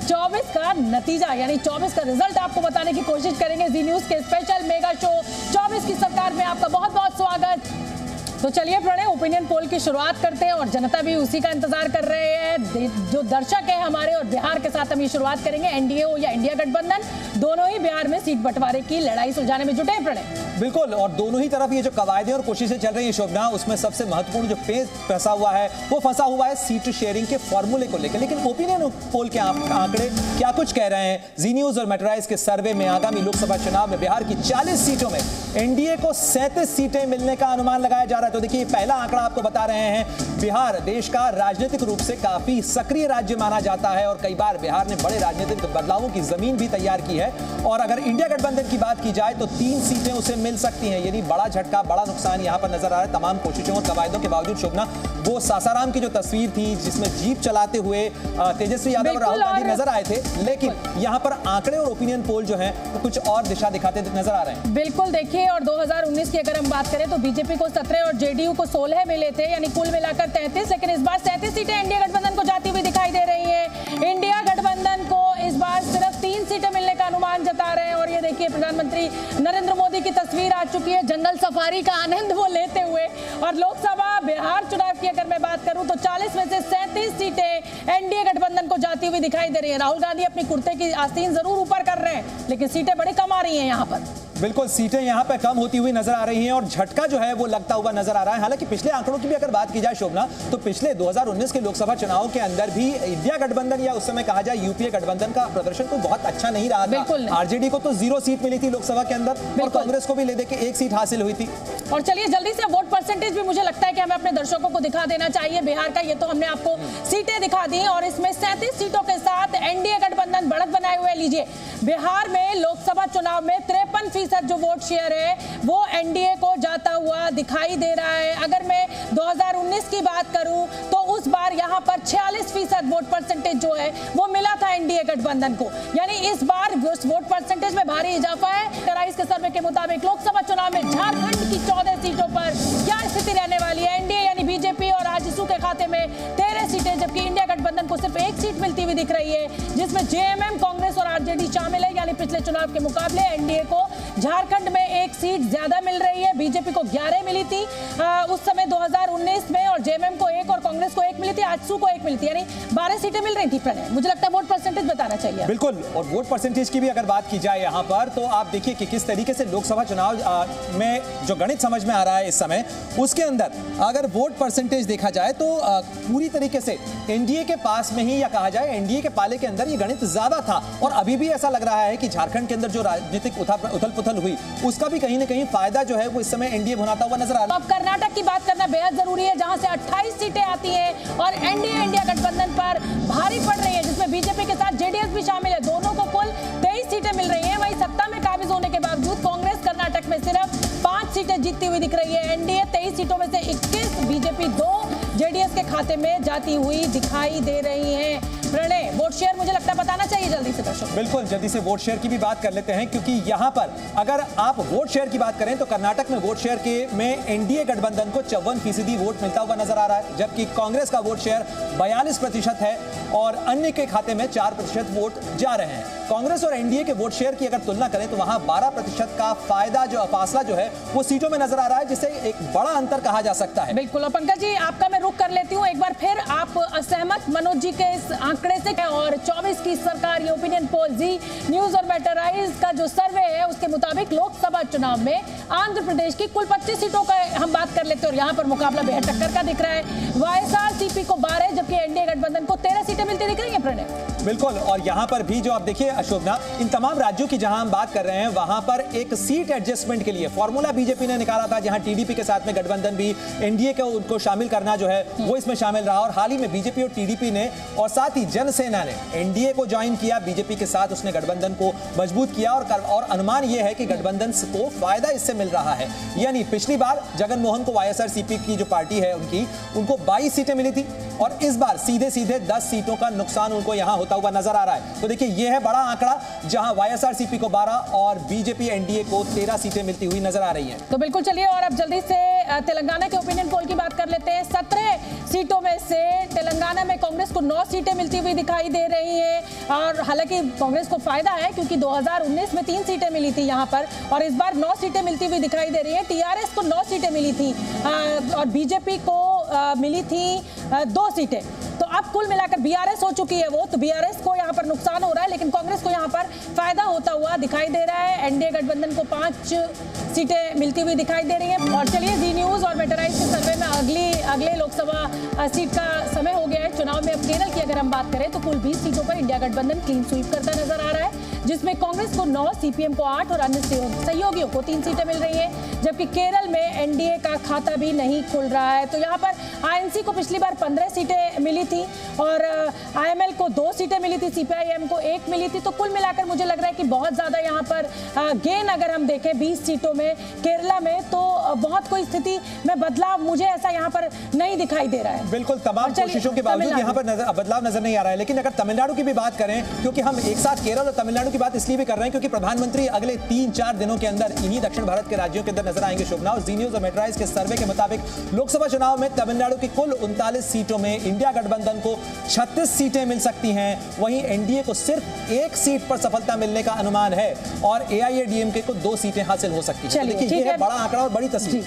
2024 का नतीजा यानी 24 का रिजल्ट आपको बताने की कोशिश करेंगे। जी न्यूज के स्पेशल मेगा शो 24 की सरकार में आपका बहुत बहुत स्वागत। तो चलिए प्रणय, ओपिनियन पोल की शुरुआत करते हैं और जनता भी उसी का इंतजार कर रहे हैं। जो दर्शक है हमारे, और बिहार के साथ हम ये शुरुआत करेंगे। एनडीए हो या इंडिया गठबंधन, दोनों ही बिहार में सीट बंटवारे की लड़ाई सुलझाने में जुटे हैं प्रणय। बिल्कुल, और दोनों ही तरफ ये जो कवायदें और कोशिशें चल रही है शोभना, उसमें सबसे महत्वपूर्ण जो फेज फंसा हुआ है वो फंसा हुआ है सीट शेयरिंग के फॉर्मूले को लेकर। लेकिन ओपिनियन पोल के आंकड़े क्या कुछ कह रहे हैं? जी न्यूज और मेट्राइज के सर्वे में आगामी लोकसभा चुनाव में बिहार की 40 सीटों में एनडीए को 37 सीटें मिलने का अनुमान लगाया जा रहा है। तो देखिए, पहला आंकड़ा आपको बता रहे हैं। बिहार देश का राजनीतिक रूप से काफी सक्रिय राज्य माना जाता है और कई बार बिहार ने बड़े राजनीतिक बदलावों की जमीन भी तैयार की है। और अगर इंडिया गठबंधन की बात की जाए तो 3 सीटें उसे मिल सकती हैं। यानी बड़ा झटका, बड़ा नुकसान यहां पर नजर आ रहा है। तमाम कोशिशों और कवायदों के बावजूद शोभना, वो सासाराम की जो तस्वीर थी जिसमें जीप चलाते हुए तेजस्वी यादव और राहुल गांधी नजर आए थे, लेकिन यहां पर आंकड़े और ओपिनियन पोल जो है वो कुछ और दिशा दिखाते नजर आ रहे हैं। बिल्कुल, देखिए, और 2019 की अगर हम बात करें तो बीजेपी को 17 और जेडीयू को 16 मिले थे, यानी कुल मिलाकर 33। लेकिन इस बार 37 सीटें इंडिया गठबंधन को जाती हुई दिखाई दे रही है। इंडिया गठबंधन को इस बार सिर्फ 3 सीटें मिलने का अनुमान जता रहे हैं। और ये देखिए, प्रधानमंत्री नरेंद्र मोदी की तस्वीर आ चुकी है जंगल सफारी का आनंद वो लेते हुए। और लोकसभा बिहार चुनाव की अगर मैं बात करूं तो 40 में से 37 सीटें एनडीए गठबंधन को जाती हुई दिखाई दे रही है। राहुल गांधी अपनी कुर्ते की आस्तीन जरूर ऊपर कर रहे हैं, लेकिन सीटें बड़ी कम आ रही हैं यहाँ पर। बिल्कुल, सीटें यहां पर कम होती हुई नजर आ रही हैं और झटका जो है वो लगता हुआ नजर आ रहा है। हालांकि पिछले आंकड़ों की भी अगर बात की जाए शोभना, तो पिछले 2019 के लोकसभा चुनाव के अंदर भी इंडिया गठबंधन या उस समय कहा जाए यूपीए गठबंधन का प्रदर्शन तो बहुत अच्छा नहीं रहा था। आरजेडी को तो 0 सीट मिली थी लोकसभा के अंदर और कांग्रेस को भी ले देके 1 सीट हासिल हुई थी। और चलिए जल्दी से वोट परसेंटेज भी मुझे लगता है कि हमें अपने दर्शकों को दिखा देना चाहिए बिहार का। ये तो हमने आपको सीटें दिखा दी और इसमें 37 सीटों के साथ एनडीए गठबंधन बढ़त बनाए हुए। लीजिए, बिहार में लोकसभा चुनाव में 53% जो वोट शेयर है वो एनडीए को जाता हुआ दिखाई दे रहा है। अगर मैं 2019 की बात करूं तो उस बार यहां पर 46% वोट परसेंटेज जो है वो मिला था एनडीए गठबंधन को। यानी इस बार वोट परसेंटेज में भारी इजाफा है। मेट्राइज के सर्वे के मुताबिक लोकसभा चुनाव में झारखंड की 14 सीटों पर क्या स्थिति रहने वाली है? एनडीए यानी बीजेपी और आजसू के खाते में 13 सीटें, जबकि इंडिया गठबंधन को सिर्फ 1 सीट मिलती हुई दिख रही है, जिसमें जेएमएम, कांग्रेस और आरजेडी शामिल है। यानी पिछले चुनाव के मुकाबले एनडीए को झारखंड में 1 सीट ज्यादा मिल रही है। बीजेपी को 11 मिली थी उस समय 2019 में, और जेएमएम को 1 और कांग्रेस को 1 मिली थी, आजसू को 1 मिली थी। यानी 12 सीटें मिल रही थी। प्रणय, मुझे लगता है वोट परसेंटेज बताना चाहिए। बिल्कुल, और वोट परसेंटेज की भी अगर बात की जाए यहाँ पर, तो आप देखिए कि किस तरीके से लोकसभा चुनाव में जो गणित समझ में आ रहा है इस समय, उसके अंदर अगर वोट परसेंटेज देखा जाए तो पूरी तरीके से एनडीए के पास में ही, या कहा जाए एनडीए के पाले के अंदर ये गणित ज्यादा था। और अभी भी ऐसा लग रहा है कि झारखंड के अंदर जो राजनीतिक उथल पुथल हुई उसका भी कहीं ना कहीं फायदा जो है वो इस समय एनडीए भुनाता हुआ नजर आ रहा है। अब कर्नाटक की बात करना बेहद जरूरी है, जहां से 28 सीटें आती हैं और एनडीए इंडिया गठबंधन पर भारी पड़ रही है, जिसमें बीजेपी के साथ जेडीएस भी शामिल है। दोनों को कुल 23 सीटें मिल रही हैं। वहीं सत्ता में काबिज होने के बावजूद कांग्रेस कर्नाटक में सिर्फ 5 सीटें जीतती हुई दिख रही है। एनडीए 23 सीटों में से 21, बीजेपी 2 जेडीएस के खाते में जाती हुई दिखाई दे रही है। प्रणय, वोट शेयर मुझे लगता है बताना चाहिए जल्दी से दर्शक। बिल्कुल, जल्दी से वोट शेयर की भी बात कर लेते हैं, क्योंकि यहां पर अगर आप वोट शेयर की बात करें तो कर्नाटक में वोट शेयर के में एनडीए गठबंधन को 54% वोट मिलता हुआ नजर आ रहा है, जबकि कांग्रेस का वोट शेयर 42% है और अन्य के खाते में 4% वोट जा रहे हैं। कांग्रेस और एनडीए के वोट शेयर की अगर तुलना करें तो वहां 12% का फायदा जो फासला जो है वो सीटों में नजर आ रहा है, जिसे एक बड़ा अंतर कहा जा सकता है। बिल्कुल, और पंकज जी आपका मैं रुख कर लेती हूँ एक बार फिर। आप असहमत मनोज जी के इस आंकड़े से? और 24 की सरकार, ये ओपिनियन पोल जी न्यूज और मेट्राइज का जो सर्वे है उसके मुताबिक लोकसभा चुनाव में आंध्र प्रदेश की कुल 25 सीटों का हम बात कर लेते हैं और यहाँ पर मुकाबला बेहद टक्कर का दिख रहा है। वाईएसआरसीपी को 12, जबकि एनडीए गठबंधन को 13 सीटें मिलती दिख रही है। प्रणय, बिल्कुल, और यहाँ पर भी जो आप देखिए अशोभना, इन तमाम राज्यों की जहां हम बात कर रहे हैं वहां पर एक सीट एडजस्टमेंट के लिए फॉर्मूला बीजेपी ने निकाला था, जहां टीडीपी के साथ में गठबंधन भी एनडीए को उनको शामिल करना जो है वो इसमें शामिल रहा। और हाल ही में बीजेपी और टीडीपी ने और साथ ही जनसेना ने एनडीए को ज्वाइन किया, बीजेपी के साथ उसने गठबंधन को मजबूत किया और अनुमान यह है कि गठबंधन को फायदा इससे मिल रहा है। यानी पिछली बार जगन मोहन को वाईएसआरसीपी की जो पार्टी है उनको 22 सीटें मिली थी और इस बार सीधे सीधे 10 सीटों का नुकसान उनको यहां होता हुआ नजर आ रहा है। तो देखिए यह है बड़ा आंकड़ा, जहां वाईएसआरसीपी को 12 और बीजेपी एनडीए को 13 सीटें मिलती हुई नजर आ रही हैं। तो बिल्कुल चलिए, और अब जल्दी से तेलंगाना के ओपिनियन पोल की बात कर लेते हैं। 17 सीटों में से तेलंगाना में कांग्रेस को 9 सीटें मिलती हुई दिखाई दे रही है। और हालांकि कांग्रेस को फायदा है क्योंकि 2019 में 3 सीटें मिली थी यहाँ पर और इस बार 9 सीटें मिलती हुई दिखाई दे रही है। टीआरएस को 9 सीटें मिली थी और बीजेपी को मिली थी 2 सीटें। तो अब कुल मिलाकर बीआरएस हो चुकी है वो, तो बीआरएस को यहाँ पर नुकसान हो रहा है, लेकिन कांग्रेस को यहाँ पर फायदा होता हुआ दिखाई दे रहा है। एनडीए गठबंधन को 5 सीटें मिलती हुई दिखाई दे रही हैं। और चलिए जी न्यूज़ और मेटराइज के सर्वे में अगले लोकसभा सीट का समय हो गया है। चुनाव में अब केरल की अगर हम बात करें तो कुल 20 सीटों पर इंडिया गठबंधन क्लीन स्वीप करता नजर आ रहा है, जिसमें कांग्रेस को 9, सीपीएम को 8 और अन्य सहयोगियों को 3 सीटें मिल रही हैं, जबकि केरल में एनडीए का खाता भी नहीं खुल रहा है। तो यहाँ पर आईएनसी को पिछली बार 15 सीटें मिली थी और आईएमएल को 2 सीटें मिली थी, सीपीआईएम को 1 मिली थी। तो कुल मिलाकर मुझे लग रहा है कि बहुत ज्यादा यहाँ पर गेन अगर हम देखें 20 सीटों में केरला में, तो बहुत कोई स्थिति में बदलाव मुझे ऐसा यहाँ पर नहीं दिखाई दे रहा है। बिल्कुल, तमाम कोशिशों के बावजूद यहाँ पर बदलाव नजर नहीं आ रहा है। लेकिन अगर तमिलनाडु की भी बात करें, क्योंकि हम एक साथ केरल और तमिलनाडु की बात इसलिए भी कर रहे हैं क्योंकि प्रधानमंत्री अगले 3-4 दिनों के अंदर इन्हीं दक्षिण भारत के राज्यों के अंदर नजर आएंगे। शोभना, और जी न्यूज़ और मेटराइज के सर्वे के मुताबिक लोकसभा चुनाव में तमिलनाडु की कुल 39 सीटों में इंडिया गठबंधन को 36 सीटें मिल सकती हैं। वहीं एनडीए को सिर्फ 1 सीट पर सफलता मिलने का अनुमान है और एआईएडीएमके को 2 सीटें हासिल हो सकती हैं। देखिए, ये है बड़ा आंकड़ा और बड़ी तस्वीर।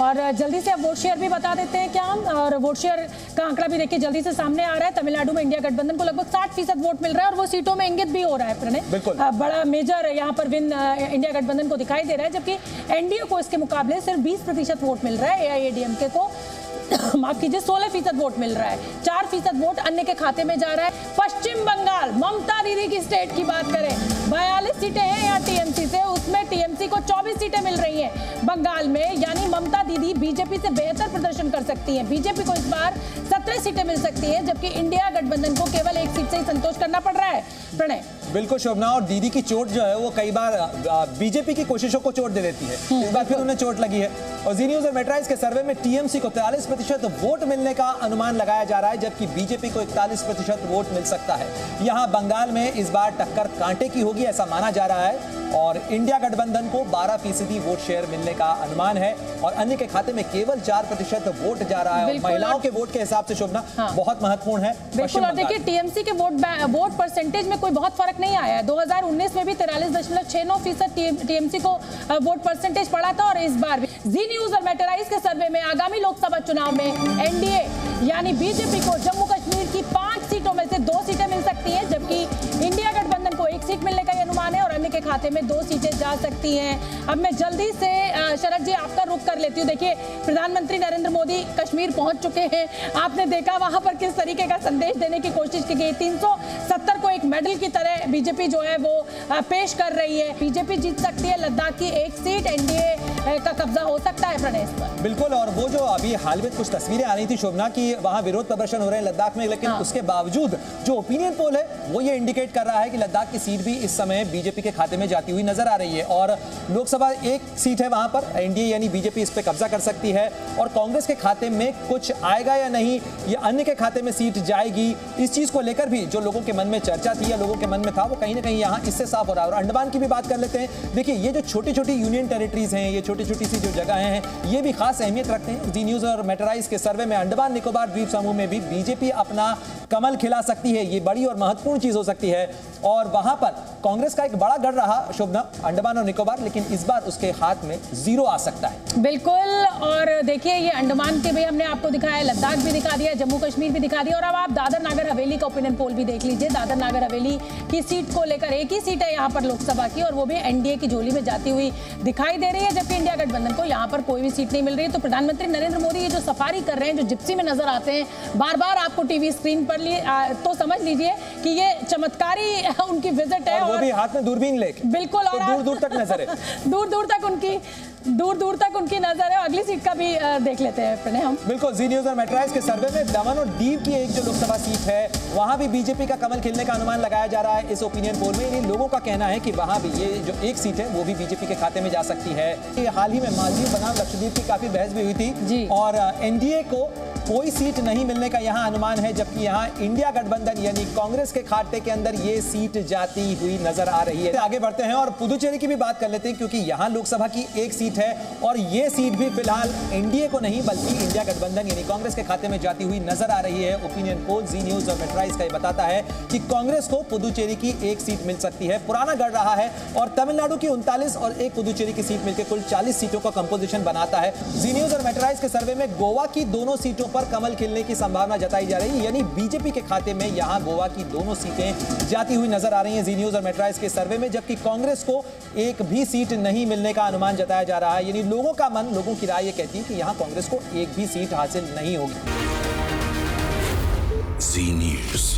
और जल्दी से अब वोट शेयर भी बता देते हैं क्या हम, और वोट शेयर का आंकड़ा भी देखिए जल्दी से सामने आ रहा है। तमिलनाडु में इंडिया गठबंधन को लगभग 60% वोट मिल रहा है और वो सीटों में इंगित भी हो रहा है प्रणय, बड़ा मेजर यहाँ पर विन इंडिया गठबंधन को दिखाई दे रहा है, जबकि एनडीए को इसके मुकाबले सिर्फ 20% वोट मिल रहा है। एआईएडीएमके को माफ कीजिए 16% वोट मिल रहा है, 4% वोट अन्य के खाते में जा रहा है। पश्चिम बंगाल, ममता दीदी की स्टेट की बात करें, 42 सीटें हैं यहाँ टीएमसी से, उसमें टीएमसी को 24 सीटें मिल रही हैं बंगाल में, यानी ममता दीदी बीजेपी से बेहतर प्रदर्शन कर सकती हैं। बीजेपी को इस बार 17 सीटें मिल सकती हैं, जबकि इंडिया गठबंधन को केवल 1 सीट से ही संतोष करना पड़ रहा है। प्रणय, बिल्कुल शोभना, और दीदी की चोट जो है वो कई बार बीजेपी की कोशिशों को चोट दे देती है। इस बार फिर उन्हें चोट लगी है। और जी न्यूज़ और मेटराइज के सर्वे में टीएमसी को 43% वोट मिलने का अनुमान लगाया जा रहा है, जबकि बीजेपी को 41% वोट मिल सकता है। यहां बंगाल में इस बार टक्कर कांटे की होगी ऐसा माना जा रहा है और इंडिया गठबंधन को 12% वोट शेयर मिलने का अनुमान है और अन्य के खाते में केवल 4% वोट जा रहा है। महिलाओं के वोट के हिसाब से शोभना बहुत महत्वपूर्ण है। बिल्कुल, और देखिए टीएमसी के वोट परसेंटेज में कोई बहुत फर्क नहीं आया है। 2019 में भी 43.69% टीएमसी को वोट परसेंटेज पड़ा था और इस बार भी। जी न्यूज़ और मेटराइज के सर्वे में आगामी लोकसभा चुनाव में एनडीए यानी बीजेपी को जम्मू कश्मीर की 5 सीटों में से 2 सीटें मिल सकती हैं, जबकि इंडिया गठबंधन को 1 सीट मिलने का अनुमान है और अन्य के खाते में 2 सीटें जा सकती हैं। अब मैं जल्दी से शरद जी आपका रुख कर लेती हूँ। देखिए, प्रधानमंत्री नरेंद्र मोदी कश्मीर पहुंच चुके हैं, आपने देखा वहां पर किस तरीके का संदेश देने की कोशिश की गई। 370 को एक मेडल की तरह बीजेपी जो है वो पेश कर रही है। बीजेपी जीत सकती है लद्दाख की 1 सीट, एनडीए का कब्जा हो सकता है प्रणय पर। बिल्कुल, और वो जो अभी हाल में कुछ तस्वीरें आ रही थी शोभना की, वहां विरोध प्रदर्शन हो रहे हैं लद्दाख में, लेकिन उसके बावजूद जो ओपिनियन पोल है वो ये इंडिकेट कर रहा है कि लद्दाख की सीट भी इस समय बीजेपी के खाते में जाती हुई नजर आ रही है और लोकसभा 1 सीट है वहां पर, एनडीए यानी बीजेपी इस पे कब्जा कर सकती है और कांग्रेस के खाते में कुछ आएगा या नहीं, या अन्य के खाते में सीट जाएगी, इस चीज को लेकर भी जो लोगों के मन में चर्चा थी या लोगों के मन में था वो कहीं ना कहीं यहाँ इससे साफ हो रहा है। और अंडमान की भी बात कर लेते हैं। देखिए, ये जो छोटी छोटी यूनियन टेरिटरीज हैं, ये छोटी छोटी सी जो जगह हैं, ये भी खास अहमियत रखते हैं। जी न्यूज़ और मेटराइज के सर्वे में अंडमान निकोबार द्वीप समूह में भी बीजेपी अपना कमल खिला सकती है, ये बड़ी और महत्वपूर्ण चीज हो सकती है और वहां पर कांग्रेस का एक बड़ा गढ़ रहा शोभना अंडमान और निकोबार, लेकिन इस बार उसके हाथ में 0 आ सकता है। बिल्कुल, और देखिए ये अंडमान के भी हमने आपको दिखाया, लद्दाख भी दिखा दिया, जम्मू कश्मीर भी दिखा दिया और अब आप दादर नागर हवेली का ओपिनियन पोल भी देख लीजिए। दादर नागर हवेली की सीट को लेकर 1 ही सीट है यहाँ पर लोकसभा की और वो भी एनडीए की झोली में जाती हुई दिखाई दे रही है, जबकि इंडिया गठबंधन को यहाँ पर कोई भी सीट नहीं मिल रही है। तो प्रधानमंत्री नरेंद्र मोदी ये जो सफारी कर रहे हैं, जो जिप्सी में नजर आते हैं बार बार आपको टीवी स्क्रीन पर, तो समझ लीजिए कि ये चमत्कारी उनकी विजिट है और वो भी हाथ में दूरबीन लेके। बिल्कुल, और तो दूर दूर तक नजर है, दूर दूर तक उनकी नजर है। अगली सीट का भी देख लेते हैं प्रणय हम। बिल्कुल, जी न्यूज़ और मेटराइज के सर्वे में दमन और दीव की एक जो लोकसभा सीट है वहां भी बीजेपी का कमल खिलने का अनुमान लगाया जा रहा है इस ओपिनियन पोल में। इन लोगों का कहना है कि वहां भी ये जो 1 सीट है वो भी बीजेपी के खाते में जा सकती है। हाल ही में मालदीव बनाम लक्षद्वीप की काफी बहस भी हुई थी और एनडीए को कोई सीट नहीं मिलने का यहां अनुमान है, जबकि यहां इंडिया गठबंधन यानी कांग्रेस के खाते के अंदर ये सीट जाती हुई नजर आ रही है। आगे बढ़ते हैं और पुदुचेरी की भी बात कर लेते हैं, क्योंकि यहां लोकसभा की एक सीट है और ये सीट भी फिलहाल एनडीए को नहीं बल्कि इंडिया गठबंधन यानी कांग्रेस के खाते में जाती हुई नजर आ रही है। ओपिनियन पोल, जी न्यूज और मेट्राइज का ये बताता है कि कांग्रेस को पुदुचेरी की एक सीट मिल सकती है। पुराना गढ़ रहा है और तमिलनाडु की 39 और एक पुदुचेरी की सीट मिलकर कुल 40 सीटों का कंपोजिशन बनाता है। जी न्यूज और मेट्राइज के सर्वे में गोवा की दोनों सीटों पर कमल खिलने की संभावना जताई जा रही है, यानी बीजेपी के खाते में यहां गोवा की दोनों सीटें जाती हुई नजर आ रही हैं जी न्यूज और मेट्राइज के सर्वे में, जबकि कांग्रेस को एक भी सीट नहीं मिलने का अनुमान जताया जा रहा है। यानी लोगों का मन, लोगों की राय ये कहती है कि यहां कांग्रेस को एक भी सीट हासिल नहीं होगी। जी न्यूज।